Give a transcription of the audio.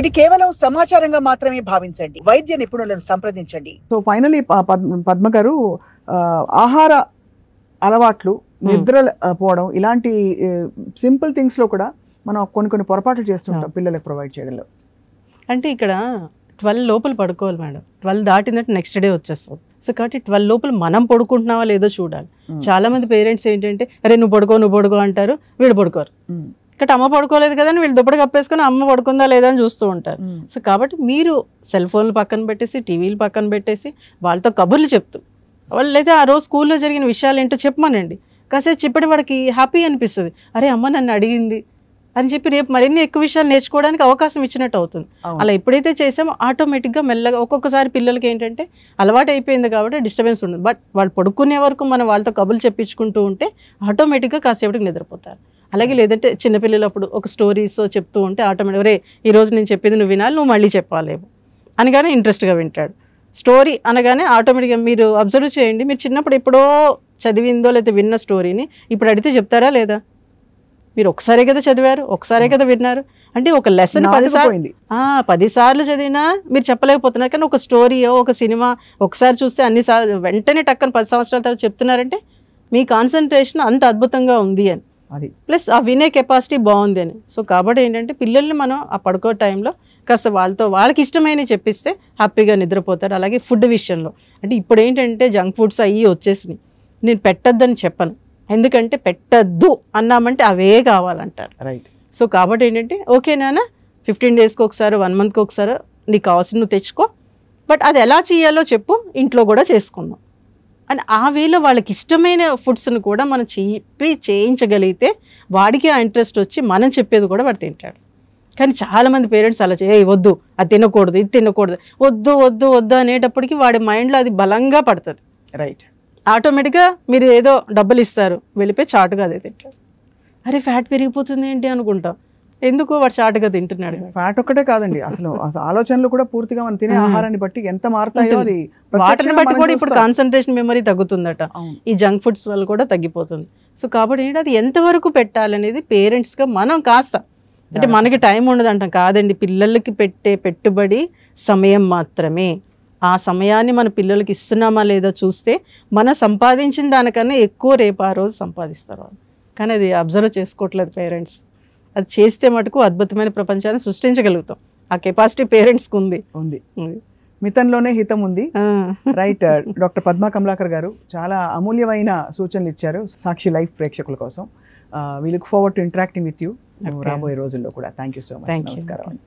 ఇది కేవలం సమాచారంగా మాత్రమే భావించండి. వైద్య నిపుణులను సంప్రదించండి. సో ఫైనలీ పద్మ గారు, ఆహార అలవాట్లు, నిద్ర పోవడం, ఇలాంటి సింపుల్ థింగ్స్ లో కూడా మనం కొన్ని పొరపాట్లు చేస్తుంటాం పిల్లలకు ప్రొవైడ్ చేయడంలో. అంటే ఇక్కడ 12 లోపల పడుకోవాలి మేడం. 12 దాటిందంటే నెక్స్ట్ డే వచ్చేస్తుంది. సో కాబట్టి 12 లోపల మనం పడుకుంటున్నావా లేదో చూడాలి. చాలా మంది పేరెంట్స్ ఏంటంటే అరే నువ్వు పడుకో అంటారు, వీళ్ళు పడుకోరు. కాబట్టి అమ్మ పడుకోలేదు కదా అని వీళ్ళు దుప్పటి కప్పేసుకొని అమ్మ పడుకుందా లేదా అని చూస్తూ ఉంటారు. సో కాబట్టి మీరు సెల్ ఫోన్లు పక్కన పెట్టేసి, టీవీలు పక్కన పెట్టేసి వాళ్ళతో కబుర్లు చెప్తూ, వాళ్ళైతే ఆ రోజు స్కూల్లో జరిగిన విషయాలు ఏంటో చెప్పమనండి. కాసేపు చెప్పటి వాడికి హ్యాపీ అనిపిస్తుంది. అరే అమ్మ నన్ను అడిగింది అని చెప్పి రేపు మరిన్ని ఎక్కువ విషయాలు నేర్చుకోవడానికి అవకాశం ఇచ్చినట్టు అవుతుంది. అలా ఎప్పుడైతే చేసామో ఆటోమేటిక్గా మెల్లగా ఒక్కొక్కసారి పిల్లలకి ఏంటంటే అలవాటు అయిపోయింది కాబట్టి డిస్టర్బెన్స్ ఉండదు. బట్ వాళ్ళు పడుకునే వరకు మనం వాళ్ళతో కబుర్లు చెప్పించుకుంటూ ఉంటే ఆటోమేటిక్గా కాసేపటికి నిద్రపోతారు. అలాగే లేదంటే చిన్నపిల్లలప్పుడు ఒక స్టోరీస్ చెప్తూ ఉంటే ఆటోమేటిక్ రే ఈరోజు నేను చెప్పింది నువ్వు వినాలి, నువ్వు మళ్ళీ చెప్పాలేమో అనగానే ఇంట్రెస్ట్గా వింటాడు. స్టోరీ అనగానే ఆటోమేటిక్గా మీరు అబ్జర్వ్ చేయండి, మీరు చిన్నప్పుడు ఎప్పుడో చదివిందో లేదా విన్న స్టోరీని ఇప్పుడు అడిగితే చెప్తారా లేదా? మీరు ఒకసారే కదా చదివారు, ఒకసారే కదా విన్నారు. అంటే ఒక లెసన్ 10 సార్లు చదివినా మీరు చెప్పలేకపోతున్నారు. కానీ ఒక స్టోరీయో ఒక సినిమా ఒకసారి చూస్తే అన్నిసార్లు వెంటనే టక్కన 10 సంవత్సరాల తర్వాత చెప్తున్నారంటే మీ కాన్సన్ట్రేషన్ అంత అద్భుతంగా ఉంది అని, అది ప్లస్ ఆ వినే కెపాసిటీ బాగుంది అని. సో కాబట్టి ఏంటంటే పిల్లల్ని మనం ఆ పడుకో టైంలో కాస్త వాళ్ళకి ఇష్టమైనవి చెప్పిస్తే హ్యాపీగా నిద్రపోతారు. అలాగే ఫుడ్ విషయంలో అంటే ఇప్పుడు ఏంటంటే జంక్ ఫుడ్స్ అయ్యి వచ్చేసినాయి. నేను పెట్టద్దని చెప్పను, ఎందుకంటే పెట్టద్దు అన్నామంటే అవే కావాలంటారు. రైట్. సో కాబట్టి ఏంటంటే ఓకే నాన్న 15 డేస్కి ఒకసారి 1 మంత్కి ఒకసారి నీకు కావాల్సిన నువ్వు తెచ్చుకో, బట్ అది ఎలా చేయాలో చెప్పు, ఇంట్లో కూడా చేసుకుందాం అని ఆ వేలో వాళ్ళకి ఇష్టమైన ఫుడ్స్ని కూడా మనం చేయించగలిగితే వాడికి ఆ ఇంట్రెస్ట్ వచ్చి మనం చెప్పేది కూడా వాడు తింటాడు. కానీ చాలామంది పేరెంట్స్ అలా వద్దు అది తినకూడదు, ఇది తినకూడదు, వద్దు వద్దు వద్దు అనేటప్పటికి వాడి మైండ్లో అది బలంగా పడుతుంది. రైట్. ఆటోమేటిక్గా మీరు ఏదో డబ్బులు ఇస్తారు, వెళ్ళిపోయి చాటుగా అదే తింటాడు. అరే ఫ్యాట్ పెరిగిపోతుంది ఏంటి అనుకుంటాం, ఎందుకు వాడు చాటుగా తింటున్నాడు. ఫ్యాట్ ఒక్కటే కాదండి, అసలు ఆలోచనలు కూడా పూర్తిగా మనం తినే ఆహారాన్ని బట్టి ఎంత మారుతాయో, అది వాటిని బట్టి కూడా ఇప్పుడు కాన్సన్ట్రేషన్ మెమరీ తగ్గుతుందట, ఈ జంక్ ఫుడ్స్ వల్ల కూడా తగ్గిపోతుంది. సో కాబట్టి ఏంటి అది ఎంతవరకు పెట్టాలనేది పేరెంట్స్గా మనం కాస్త అంటే మనకి టైం ఉండదు అంటాం కాదండి, పిల్లలకి పెట్టే పెట్టుబడి సమయం మాత్రమే. ఆ సమయాన్ని మన పిల్లలకి ఇస్తున్నామా లేదా చూస్తే మనం సంపాదించిన దానికన్నా ఎక్కువ రేపు ఆ రోజు సంపాదిస్తారు వాళ్ళు. కానీ అది అబ్జర్వ్ చేసుకోవట్లేదు పేరెంట్స్. అది చేస్తే మటుకు అద్భుతమైన ప్రపంచాన్ని సృష్టించగలుగుతాం. ఆ కెపాసిటీ పేరెంట్స్కి ఉంది. మితంలోనే హితం ఉంది. రైట్. డాక్టర్ పద్మా కమలాకర్ గారు చాలా అమూల్యమైన సూచనలు ఇచ్చారు సాక్షి లైఫ్ ప్రేక్షకుల కోసం. We look forward to interacting with you రాబోయే రోజుల్లో కూడా. Thank you so much. నమస్కారం.